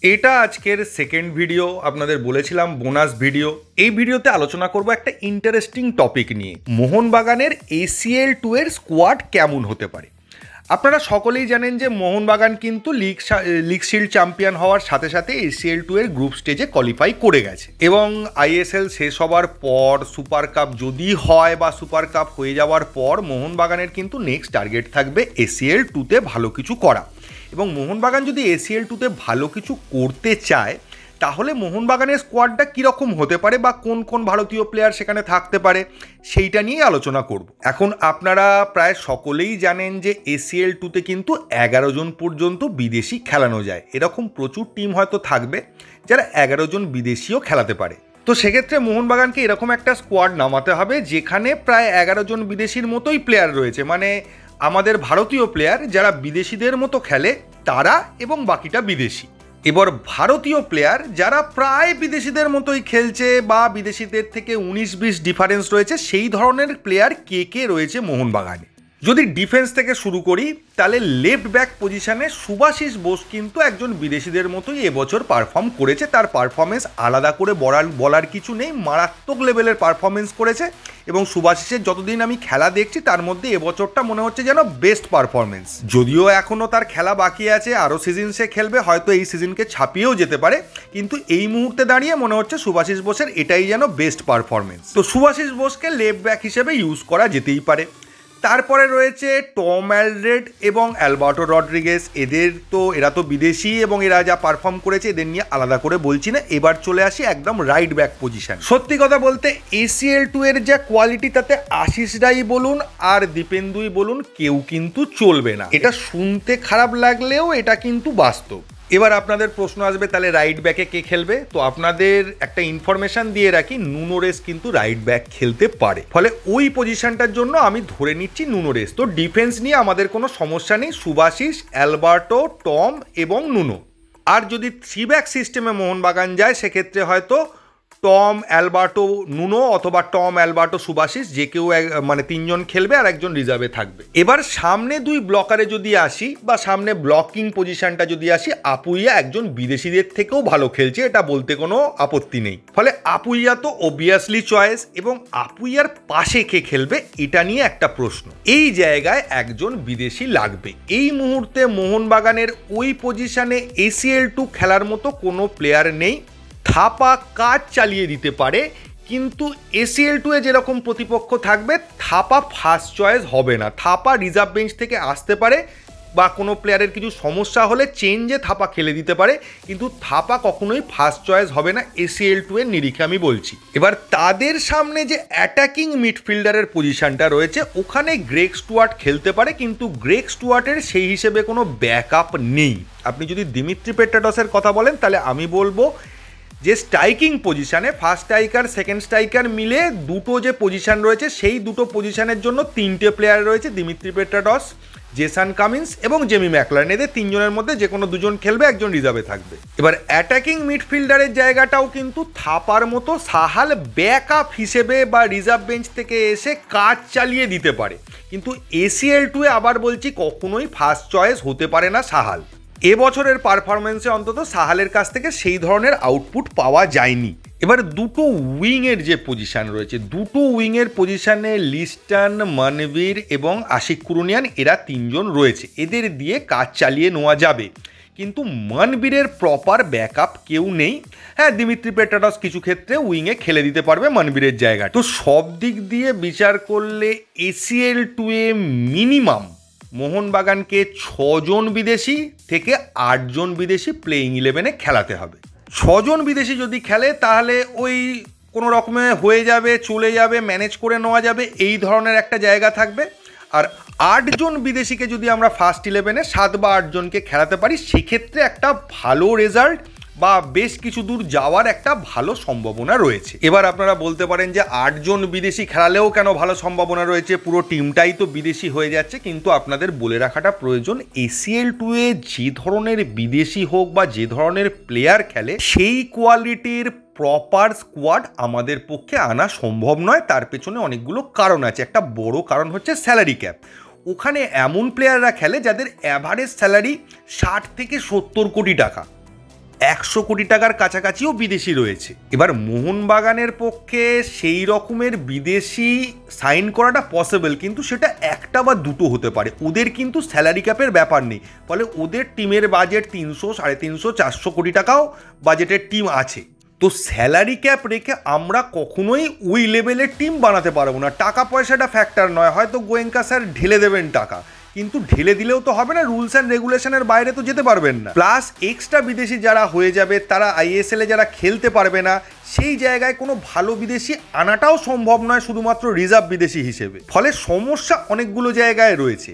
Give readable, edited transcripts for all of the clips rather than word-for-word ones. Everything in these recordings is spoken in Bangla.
এটা আজকের সেকেন্ড ভিডিও। আপনাদের বলেছিলাম বোনাস ভিডিও। এই ভিডিওতে আলোচনা করব একটা ইন্টারেস্টিং টপিক নিয়ে, মোহনবাগানের ACL2 এর স্কোয়াড কেমন হতে পারে। আপনারা সকলেই জানেন যে মোহনবাগান কিন্তু লিগ শিল্ড চ্যাম্পিয়ন হওয়ার সাথে সাথে ACL2 এর গ্রুপ স্টেজে কোয়ালিফাই করে গেছে এবং ISL শেষ হওয়ার পর সুপার কাপ যদি হয় বা সুপার কাপ হয়ে যাওয়ার পর মোহনবাগানের কিন্তু নেক্সট টার্গেট থাকবে ACL2 তে ভালো কিছু করা। এবং মোহনবাগান যদি ACL2 তে ভালো কিছু করতে চায় তাহলে মোহনবাগানের স্কোয়াডটা কীরকম হতে পারে বা কোন কোন ভারতীয় প্লেয়ার সেখানে থাকতে পারে সেইটা নিয়ে আলোচনা করব। এখন আপনারা প্রায় সকলেই জানেন যে ACL2 তে কিন্তু 11 জন পর্যন্ত বিদেশি খেলানো যায়। এরকম প্রচুর টিম হয়তো থাকবে যারা 11 জন বিদেশিও খেলাতে পারে। তো সেক্ষেত্রে মোহনবাগানকে এরকম একটা স্কোয়াড নামাতে হবে যেখানে প্রায় 11 জন বিদেশির মতোই প্লেয়ার রয়েছে, মানে আমাদের ভারতীয় প্লেয়ার যারা বিদেশিদের মতো খেলে তারা এবং বাকিটা বিদেশি। এবার ভারতীয় প্লেয়ার যারা প্রায় বিদেশিদের মতোই খেলছে বা বিদেশিদের থেকে 19-20 ডিফারেন্স রয়েছে, সেই ধরনের প্লেয়ার কে কে রয়েছে মোহনবাগানে। যদি ডিফেন্স থেকে শুরু করি তাহলে লেফট ব্যাক পজিশনে সুভাশিস বোস কিন্তু একজন বিদেশিদের মতোই এবছর পারফর্ম করেছে। তার পারফরমেন্স আলাদা করে বলার কিছু নেই, মারাত্মক লেভেলের পারফরমেন্স করেছে এবং সুভাশিসের যতদিন আমি খেলা দেখছি তার মধ্যে এবছরটা মনে হচ্ছে যেন বেস্ট পারফরমেন্স। যদিও এখনও তার খেলা বাকি আছে, আরও সিজন সে খেলবে, হয়তো এই সিজনকে ছাপিয়েও যেতে পারে, কিন্তু এই মুহূর্তে দাঁড়িয়ে মনে হচ্ছে সুভাশিস বোসের এটাই যেন বেস্ট পারফরমেন্স। তো সুভাশিস বোসকে লেফট ব্যাক হিসেবে ইউজ করা যেতেই পারে। তারপরে রয়েছে টম অ্যালড্রেড এবং অ্যালবার্টো রড্রিগেজ। এরা তো বিদেশি এবং এরা যা পারফর্ম করেছে এদের নিয়ে আলাদা করে বলছি না। এবার চলে আসি একদম রাইট ব্যাক পজিশন। সত্যি কথা বলতে ACL2 এর যা কোয়ালিটি তাতে আশিস রাই বলুন আর দীপেন্দুই বলুন কেউ কিন্তু চলবে না। এটা শুনতে খারাপ লাগলেও এটা কিন্তু বাস্তব। এবার আপনাদের প্রশ্ন আসবে তাহলে রাইট ব্যাকে কে খেলবে। তো আপনাদের একটা ইনফরমেশন দিয়ে রাখি, নুনো রেস কিন্তু রাইট ব্যাক খেলতে পারে, ফলে ওই পজিশনটার জন্য আমি ধরে নিচ্ছি নুনো রেস। তো ডিফেন্স নিয়ে আমাদের কোনো সমস্যা নেই, সুভাশিস, অ্যালবার্টো, টম এবং নুনো। আর যদি 3 ব্যাক সিস্টেমে মোহনবাগান যায় সেক্ষেত্রে হয়তো টম অ্যালবার্টো নুনো অথবা টম অ্যালবার্টো সুভাশিস যে কেউ মানে 3 জন খেলবে আর একজন রিজার্ভে থাকবে। এবার সামনে 2 ব্লকারে যদি আসি বা সামনে ব্লকিং পজিশনটা যদি আসি, আপুইয়া একজন বিদেশিদের থেকেও ভালো খেলছে, এটা বলতে কোনো আপত্তি নেই। ফলে আপুইয়া তো অবভিয়াসলি চয়েস, এবং আপুইয়ার পাশে কে খেলবে এটা নিয়ে একটা প্রশ্ন। এই জায়গায় একজন বিদেশি লাগবে। এই মুহূর্তে মোহনবাগানের ওই পজিশনে ACL2 খেলার মতো কোনো প্লেয়ার নেই। থাপা কাজ চালিয়ে দিতে পারে, কিন্তু ACL2 এ যেরকম প্রতিপক্ষ থাকবে থাপা ফার্স্ট চয়েস হবে না। থাপা রিজার্ভ বেঞ্চ থেকে আসতে পারে বা কোনো প্লেয়ারের কিছু সমস্যা হলে চেঞ্জে থাপা খেলে দিতে পারে, কিন্তু থাপা কখনোই ফার্স্ট চয়েস হবে না ACL2 এর নিরিখে আমি বলছি। এবার তাদের সামনে যে অ্যাটাকিং মিডফিল্ডারের পজিশনটা রয়েছে ওখানে গ্রেগ স্টুয়ার্ট খেলতে পারে, কিন্তু গ্রেগ স্টুয়ার্টের সেই হিসেবে কোনো ব্যাকআপ নেই। আপনি যদি দিমিত্রি পেট্রাডসের কথা বলেন তাহলে আমি বলবো যে স্ট্রাইকিং পজিশানে ফার্স্ট স্ট্রাইকার সেকেন্ড স্ট্রাইকার মিলে দুটো যে পজিশান রয়েছে সেই দুটো পজিশানের জন্য 3টে প্লেয়ার রয়েছে, দিমিত্রি পেট্রাডস, জেসন কামিন্স এবং জেমি ম্যাকলারেন। এদের 3 জনের মধ্যে যে কোনো 2 জন খেলবে, একজন রিজার্ভে থাকবে। এবার অ্যাটাকিং মিডফিল্ডারের জায়গাটাও কিন্তু থাপার মতো সাহাল ব্যাকআপ হিসেবে বা রিজার্ভ বেঞ্চ থেকে এসে কাজ চালিয়ে দিতে পারে, কিন্তু ACL2 এ আবার বলছি কখনোই ফার্স্ট চয়েস হতে পারে না সাহাল। এবছরের পারফরমেন্সে অন্তত সাহালের কাছ থেকে সেই ধরনের আউটপুট পাওয়া যায়নি। এবার দুটো উইংয়ের যে পজিশান রয়েছে, দুটো উইংয়ের পজিশানে লিস্টন, মনবীর এবং আশিক কুরুনিয়ান, এরা 3 জন রয়েছে, এদের দিয়ে কাজ চালিয়ে নেওয়া যাবে, কিন্তু মনবীরের প্রপার ব্যাকআপ কেউ নেই। হ্যাঁ, দিমিত্রি পেট্রাডস কিছু ক্ষেত্রে উইংয়ে খেলে দিতে পারবে মনবীরের জায়গা। তো সব দিক দিয়ে বিচার করলে ACL2 এ মিনিমাম মোহনবাগানকে 6 জন বিদেশি থেকে 8 জন বিদেশি প্লেইং 11-এ খেলাতে হবে। 6 জন বিদেশি যদি খেলে তাহলে ওই কোনো রকমে হয়ে যাবে, চলে যাবে, ম্যানেজ করে নেওয়া যাবে, এই ধরনের একটা জায়গা থাকবে। আর 8 জন বিদেশিকে যদি আমরা ফার্স্ট 11-এ 7 বা 8 জনকে খেলাতে পারি সেক্ষেত্রে একটা ভালো রেজাল্ট বা বেশ কিছু দূর যাওয়ার একটা ভালো সম্ভাবনা রয়েছে। এবার আপনারা বলতে পারেন যে 8 জন বিদেশি খেলালেও কেন ভালো সম্ভাবনা রয়েছে, পুরো টিমটাই তো বিদেশি হয়ে যাচ্ছে। কিন্তু আপনাদের বলে রাখাটা প্রয়োজন, ACL2 এ যে ধরনের বিদেশি হোক বা যে ধরনের প্লেয়ার খেলে সেই কোয়ালিটির প্রপার স্কোয়াড আমাদের পক্ষে আনা সম্ভব নয়। তার পেছনে অনেকগুলো কারণ আছে। একটা বড় কারণ হচ্ছে স্যালারি ক্যাপ। ওখানে এমন প্লেয়াররা খেলে যাদের অ্যাভারেজ স্যালারি 60 থেকে 70 কোটি টাকা। 100 কোটি টাকার কাছাকাছিও বিদেশি রয়েছে। এবার মোহনবাগানের পক্ষে সেই রকমের বিদেশি সাইন করাটা পসিবল, কিন্তু সেটা একটা বা দুটো হতে পারে। ওদের কিন্তু স্যালারি ক্যাপের ব্যাপার নেই, ফলে ওদের টিমের বাজেট 300, 350, 400 কোটি টাকাও বাজেটের টিম আছে। তো স্যালারি ক্যাপ রেখে আমরা কখনোই ওই লেভেলের টিম বানাতে পারবো না। টাকা পয়সাটা ফ্যাক্টর নয়, হয়তো গোয়েঙ্কা স্যার ঢেলে দেবেন টাকা, কিন্তু ঢেলে দিলেও তো হবে না, রুলস অ্যান্ড রেগুলেশনের বাইরে তো যেতে পারবেন না। প্লাস এক্সট্রা বিদেশি যারা হয়ে যাবে, তারা আইএসএলে যারা খেলতে পারবে না, সেই জায়গায় কোনো ভালো বিদেশি আনাটাও সম্ভব নয় শুধুমাত্র রিজার্ভ বিদেশি হিসেবে। ফলে সমস্যা অনেকগুলো জায়গায় রয়েছে।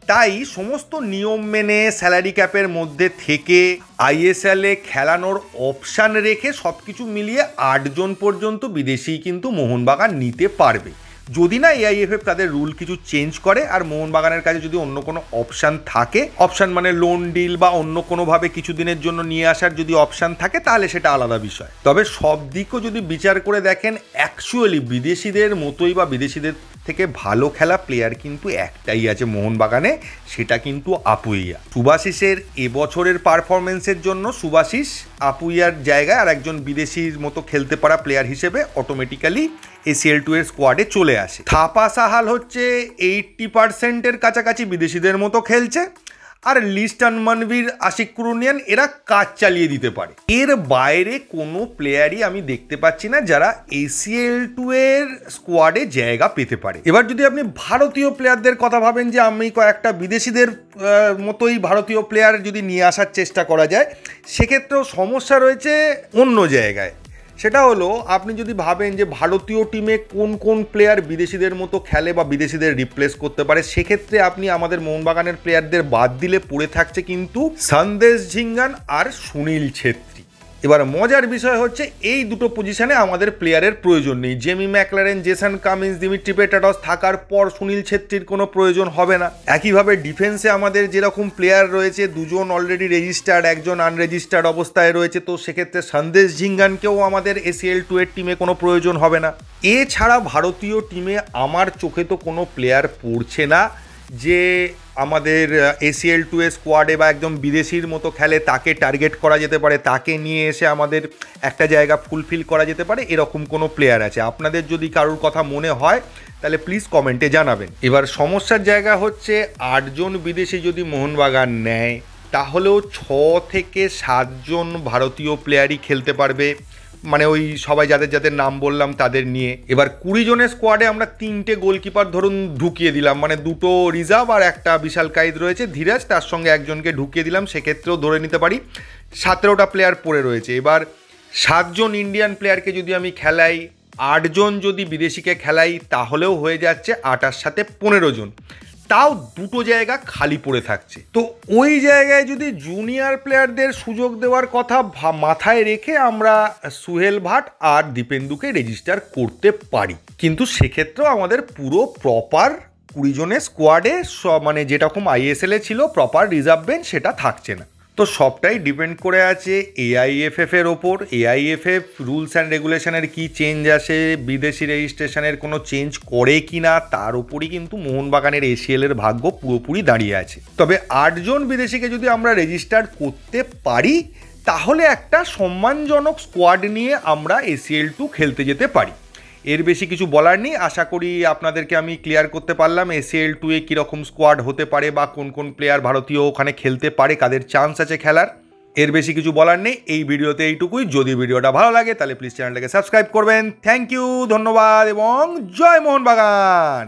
তাই সমস্ত নিয়ম মেনে স্যালারি ক্যাপের মধ্যে থেকে আইএসএলে খেলানোর অপশান রেখে সব কিছু মিলিয়ে 8 জন পর্যন্ত বিদেশি কিন্তু মোহনবাগান নিতে পারবে, যদি না এআইএফএফ তাদের রুল কিছু চেঞ্জ করে আর মোহনবাগানের কাছে যদি অন্য কোনো অপশান থাকে, অপশান মানে লোন ডিল বা অন্য কোনোভাবে কিছু দিনের জন্য নিয়ে আসার যদি অপশান থাকে, তাহলে সেটা আলাদা বিষয়। তবে সব দিকও যদি বিচার করে দেখেন, অ্যাকচুয়ালি বিদেশিদের মতোই বা বিদেশিদের থেকে ভালো খেলা প্লেয়ার কিন্তু একটাই আছে মোহনবাগানে, সেটা কিন্তু আপুইয়া। সুভাশিসের এবছরের পারফরমেন্সের জন্য সুভাশিস আপুইয়ার জায়গায় আর একজন বিদেশির মতো খেলতে পারা প্লেয়ার হিসেবে অটোমেটিক্যালি ACL2 এর স্কোয়াডে চলে আসে। থাপা সাহাল হচ্ছে 80%-এর কাছাকাছি বিদেশিদের মতো খেলছে, আর লিস্টন মনবীর, আশিক কুরুনিয়ান এরা কাজ চালিয়ে দিতে পারে। এর বাইরে কোনো প্লেয়ারই আমি দেখতে পাচ্ছি না যারা ACL2 এর স্কোয়াডে জায়গা পেতে পারে। এবার যদি আপনি ভারতীয় প্লেয়ারদের কথা ভাবেন যে আমি কয়েকটা বিদেশিদের মতোই ভারতীয় প্লেয়ার যদি নিয়ে আসার চেষ্টা করা যায়, সেক্ষেত্রেও সমস্যা রয়েছে অন্য জায়গায়। সেটা হলো, আপনি যদি ভাবেন যে ভারতীয় টিমে কোন কোন প্লেয়ার বিদেশিদের মতো খেলে বা বিদেশিদের রিপ্লেস করতে পারে, সেক্ষেত্রে আপনি আমাদের মোহনবাগানের প্লেয়ারদের বাদ দিলে পড়ে থাকছে কিন্তু সন্দেশ ঝিঙ্গান আর সুনীল ছেত্রী। এবার মজার বিষয় হচ্ছে এই দুটো পজিশনে আমাদের প্লেয়ারের প্রয়োজন নেই। Jamie McLaren, Jason Cummings, Dimitri Petratos থাকার পর সুনীল ছেত্রীর কোনো প্রয়োজন হবে না। একইভাবে ডিফেন্সে আমাদের যেরকম প্লেয়ার রয়েছে, দুজন অলরেডি রেজিস্টার্ড, একজন আনরেজিস্টার্ড অবস্থায় রয়েছে, তো সেক্ষেত্রে সন্দেশ ঝিঙ্গানকেও আমাদের ACL2 এর টিমে কোনো প্রয়োজন হবে না। এছাড়া ভারতীয় টিমে আমার চোখে তো কোনো প্লেয়ার পড়ছে না যে আমাদের ACL2 এর স্কোয়াডে বা একদম বিদেশির মতো খেলে, তাকে টার্গেট করা যেতে পারে, তাকে নিয়ে এসে আমাদের একটা জায়গা ফুলফিল করা যেতে পারে, এরকম কোনো প্লেয়ার আছে। আপনাদের যদি কারোর কথা মনে হয় তাহলে প্লিজ কমেন্টে জানাবেন। এবার সমস্যার জায়গা হচ্ছে 8 জন বিদেশি যদি মোহনবাগান নেয়, তাহলেও 6 থেকে 7 জন ভারতীয় প্লেয়ারই খেলতে পারবে, মানে ওই সবাই যাদের যাদের নাম বললাম তাদের নিয়ে। এবার 20 জনের স্কোয়াডে আমরা 3টে গোলকিপার ধরুন ঢুকিয়ে দিলাম, মানে 2টো রিজার্ভ আর একটা বিশাল কাইদ রয়েছে ধীরাজ, তার সঙ্গে একজনকে ঢুকিয়ে দিলাম, সেক্ষেত্রেও ধরে নিতে পারি 17টা প্লেয়ার পড়ে রয়েছে। এবার 7 জন ইন্ডিয়ান প্লেয়ারকে যদি আমি খেলাই, 8 জন যদি বিদেশিকে খেলাই, তাহলেও হয়ে যাচ্ছে 8 আর 7 15 জন, তাও 2টো জায়গা খালি পড়ে থাকছে। তো ওই জায়গায় যদি জুনিয়র প্লেয়ারদের সুযোগ দেওয়ার কথা মাথায় রেখে আমরা সুহেল ভাট আর দীপেন্দুকে রেজিস্টার করতে পারি, কিন্তু সেক্ষেত্রেও আমাদের পুরো প্রপার 20 জনের স্কোয়াডে মানে যেরকম ISL এ ছিল প্রপার রিজার্ভ বেঞ্চ, সেটা থাকছে না। তো সবটাই ডিপেন্ড করে আছে AIFF এর ওপর। AIFF রুলস অ্যান্ড রেগুলেশনের কি চেঞ্জ আসে, বিদেশি রেজিস্ট্রেশনের কোনো চেঞ্জ করে কি না, তার উপরই কিন্তু মোহনবাগানের ACL এর ভাগ্য পুরোপুরি দাঁড়িয়ে আছে। তবে 8 জন বিদেশিকে যদি আমরা রেজিস্টার করতে পারি, তাহলে একটা সম্মানজনক স্কোয়াড নিয়ে আমরা ACL2 খেলতে যেতে পারি। এর বেশি কিছু বলার নেই। আশা করি আপনাদেরকে আমি ক্লিয়ার করতে পারলাম ACL2 এ কীরকম স্কোয়াড হতে পারে বা কোন কোন প্লেয়ার ভারতীয় ওখানে খেলতে পারে, কাদের চান্স আছে খেলার। এর বেশি কিছু বলার নেই এই ভিডিওতে, এইটুকুই। যদি ভিডিওটা ভালো লাগে তাহলে প্লিজ চ্যানেলটাকে সাবস্ক্রাইব করবেন। থ্যাংক ইউ, ধন্যবাদ এবং জয় মোহনবাগান।